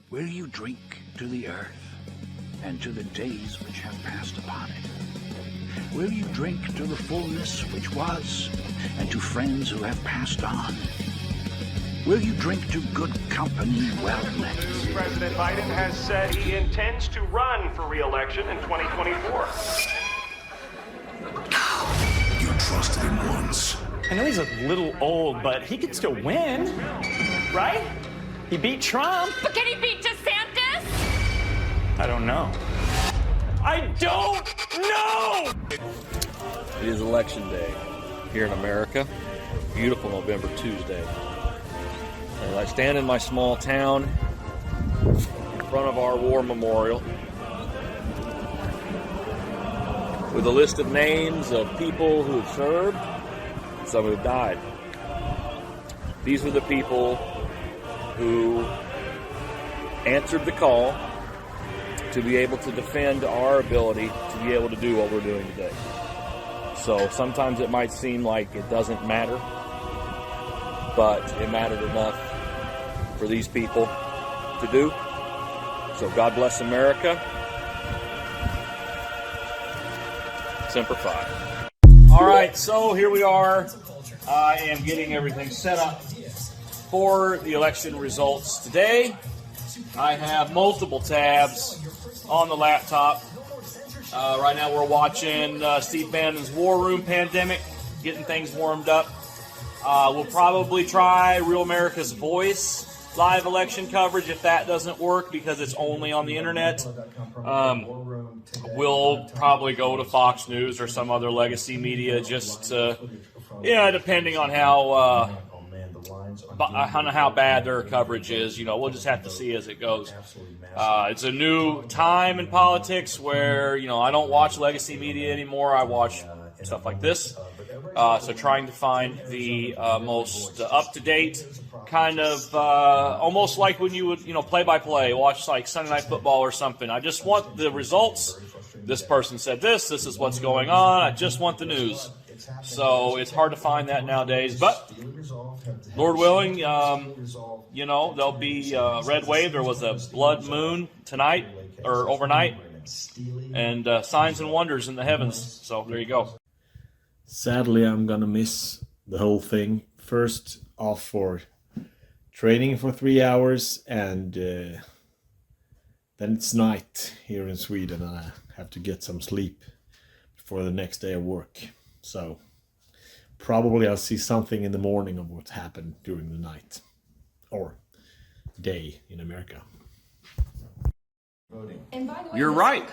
Will you drink to the earth and to the days which have passed upon it? Will you drink to the fullness which was and to friends who have passed on? Will you drink to good company well met? President Biden has said he intends to run for re-election in 2024. You trusted him once. I know he's a little old, but he could still win, right? He beat Trump. But can he beat DeSantis? I don't know. I don't know! It is election day here in America. Beautiful November Tuesday. As I stand in my small town in front of our war memorial with a list of names of people who have served, some who have died. These are the people who answered the call to be able to defend our ability to be able to do what we're doing today. So sometimes it might seem like it doesn't matter, but it mattered enough for these people to do. So God bless America. Semper Fi. All right, so here we are. I am getting everything set up for the election results today. I have multiple tabs on the laptop. Right now we're watching Steve Bannon's War Room Pandemic, getting things warmed up. We'll probably try Real America's Voice live election coverage if that doesn't work because it's only on the internet. We'll probably go to Fox News or some other legacy media just depending on how bad their coverage is. We'll just have to see as it goes. It's a new time in politics where, I don't watch legacy media anymore. I watch stuff like this. So trying to find the most up-to-date kind of almost like when you would, play-by-play, watch like Sunday Night Football or something. I just want the results. This person said this is what's going on. I just want the news. So it's hard to find that nowadays. But Lord willing, there'll be red wave. There was a blood moon tonight or overnight and signs and wonders in the heavens. So there you go. Sadly, I'm gonna miss the whole thing. First off for training for 3 hours and then it's night here in Sweden and I have to get some sleep before the next day of work. So probably I'll see something in the morning of what's happened during the night or day in America. You're right.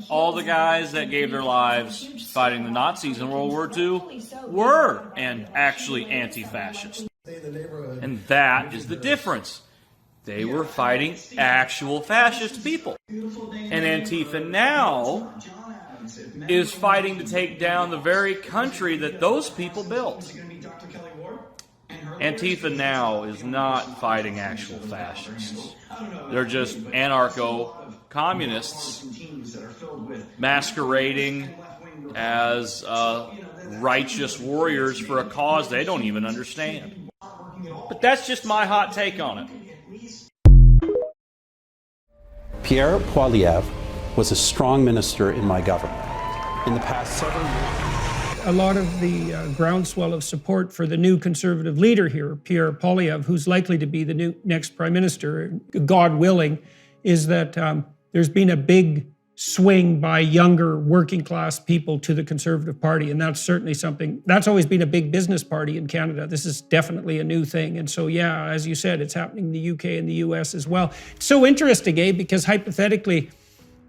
All the guys that gave their lives fighting the Nazis in World War II were actually anti-fascist. And that is the difference. They were fighting actual fascist people. And Antifa now is fighting to take down the very country that those people built. Antifa now is not fighting actual fascists. They're just anarcho-communists masquerading as righteous warriors for a cause they don't even understand. But that's just my hot take on it. Pierre Poilievre was a strong minister in my government. In the past several years, a lot of the groundswell of support for the new conservative leader here, Pierre Poilievre, who's likely to be the new next prime minister, God willing, is that there's been a big swing by younger working class people to the Conservative Party. And that's certainly something, that's always been a big business party in Canada. This is definitely a new thing. And so, yeah, as you said, it's happening in the UK and the US as well. It's so interesting, because hypothetically,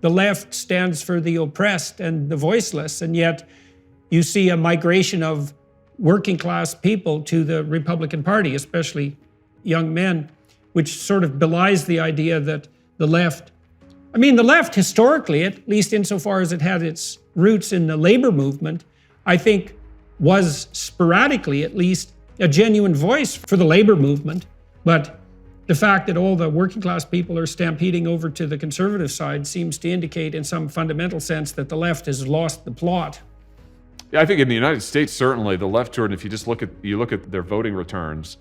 the left stands for the oppressed and the voiceless, and yet you see a migration of working class people to the Republican Party, especially young men, which sort of belies the idea that the left, the left historically, at least insofar as it had its roots in the labor movement, I think was sporadically at least a genuine voice for the labor movement. But the fact that all the working class people are stampeding over to the conservative side seems to indicate in some fundamental sense that the left has lost the plot. Yeah, I think in the United States, certainly the left, Jordan, if you just look at their voting returns,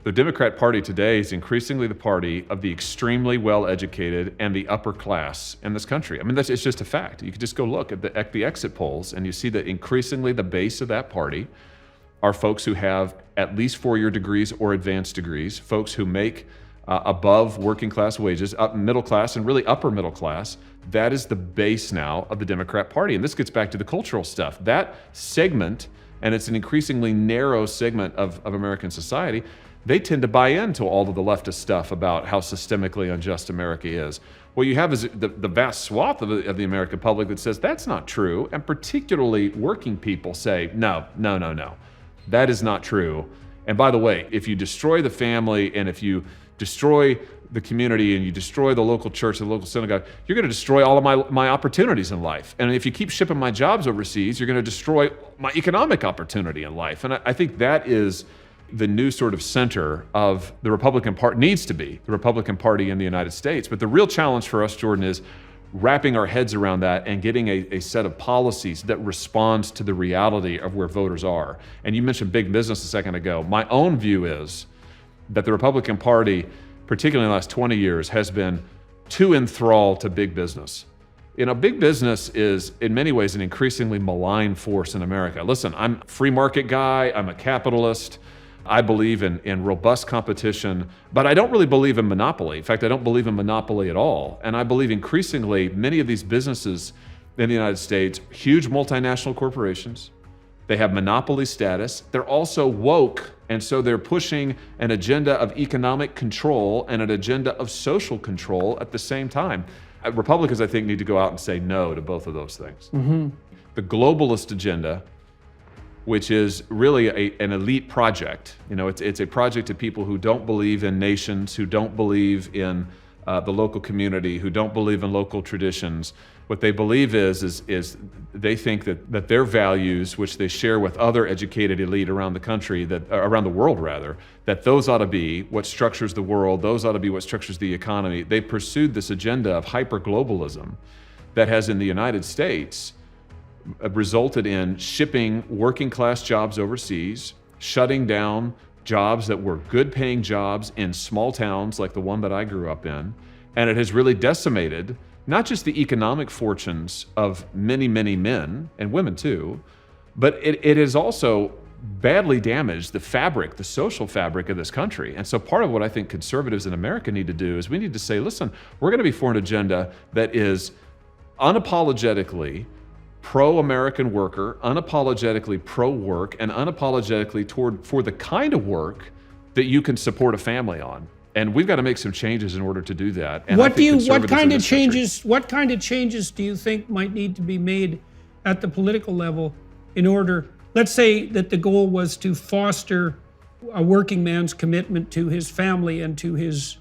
The Democrat Party today is increasingly the party of the extremely well-educated and the upper class in this country. I mean, it's just a fact. You can just go look at the exit polls, and you see that increasingly the base of that party are folks who have at least four-year degrees or advanced degrees, folks who make above working class wages, up middle class, and really upper middle class. That is the base now of the Democrat Party. And this gets back to the cultural stuff. That segment, and it's an increasingly narrow segment of American society, they tend to buy into all of the leftist stuff about how systemically unjust America is. What you have is the vast swath of the American public that says that's not true, and particularly working people say, no. That is not true. And by the way, if you destroy the family and if you destroy the community and you destroy the local church, the local synagogue, you're going to destroy all of my opportunities in life. And if you keep shipping my jobs overseas, you're going to destroy my economic opportunity in life. And I think that is the new sort of center of the Republican Party, needs to be the Republican Party in the United States. But the real challenge for us, Jordan, is wrapping our heads around that and getting a set of policies that responds to the reality of where voters are. And you mentioned big business a second ago. My own view is that the Republican Party, particularly in the last 20 years, has been too enthralled to big business. You know, big business is in many ways an increasingly malign force in America. Listen, I'm a free market guy, I'm a capitalist, I believe in robust competition, but I don't really believe in monopoly. In fact, I don't believe in monopoly at all. And I believe increasingly many of these businesses in the United States, huge multinational corporations, they have monopoly status. They're also woke, and so they're pushing an agenda of economic control and an agenda of social control at the same time. Republicans, I think, need to go out and say no to both of those things. Mm-hmm. The globalist agenda, which is really an elite project. You know, it's a project of people who don't believe in nations, who don't believe in the local community, who don't believe in local traditions. What they believe is they think that their values, which they share with other educated elite around the country, around the world rather, that those ought to be what structures the world, those ought to be what structures the economy. They pursued this agenda of hyper-globalism that has in the United States resulted in shipping working class jobs overseas, shutting down jobs that were good paying jobs in small towns like the one that I grew up in. And it has really decimated not just the economic fortunes of many, many men and women too, but it has also badly damaged the fabric, the social fabric of this country. And so part of what I think conservatives in America need to do is we need to say, listen, we're going to be for an agenda that is unapologetically pro-American worker, unapologetically pro-work, and unapologetically for the kind of work that you can support a family on. And we've got to make some changes in order to do that. And what kind of changes do you think might need to be made at the political level in order, let's say that the goal was to foster a working man's commitment to his family and to his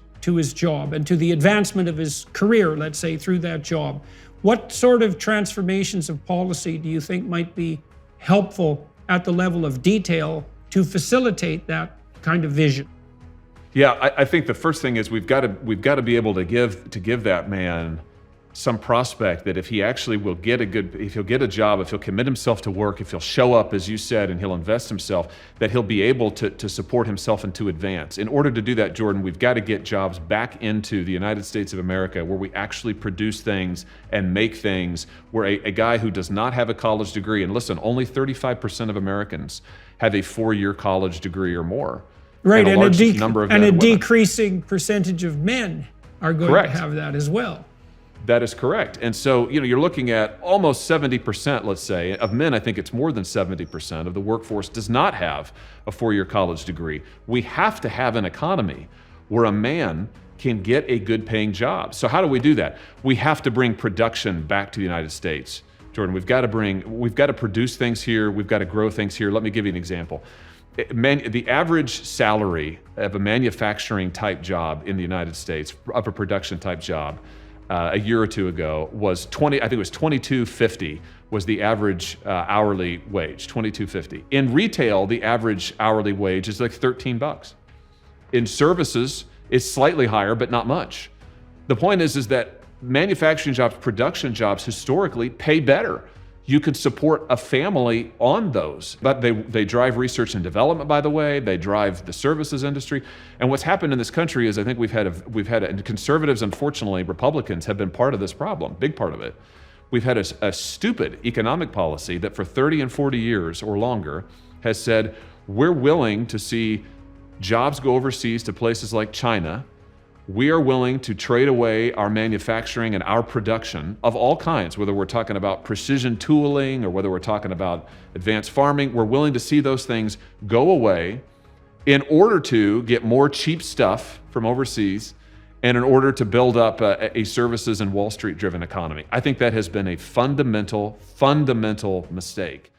job and to the advancement of his career, let's say, through that job. What sort of transformations of policy do you think might be helpful at the level of detail to facilitate that kind of vision? Yeah, I think the first thing is we've got to be able to give that man some prospect that if he actually will if he'll get a job, if he'll commit himself to work, if he'll show up, as you said, and he'll invest himself, that he'll be able to support himself and to advance. In order to do that, Jordan, we've got to get jobs back into the United States of America where we actually produce things and make things, where a guy who does not have a college degree, and listen, only 35% of Americans have a 4-year college degree or more. Right, and a women. decreasing percentage of men are going Correct. to have that as well. That is correct. And so, you're looking at almost 70%, let's say, of men. I think it's more than 70% of the workforce does not have a 4-year college degree. We have to have an economy where a man can get a good paying job. So how do we do that? We have to bring production back to the United States. Jordan, we've got to produce things here. We've got to grow things here. Let me give you an example. The average salary of a manufacturing type job in the United States, of a production type job, a year or two ago was $22.50 was the average hourly wage, $22.50. In retail, the average hourly wage is like $13. In services, it's slightly higher, but not much. The point is that manufacturing jobs, production jobs historically pay better. you could support a family on those. But they drive research and development, by the way. They drive the services industry. And what's happened in this country is I think and conservatives, unfortunately, Republicans have been part of this problem, big part of it. We've had a stupid economic policy that for 30 and 40 years or longer has said, we're willing to see jobs go overseas to places like China. We are willing to trade away our manufacturing and our production of all kinds, whether we're talking about precision tooling or whether we're talking about advanced farming. We're willing to see those things go away in order to get more cheap stuff from overseas and in order to build up a services and Wall Street driven economy. I think that has been a fundamental mistake.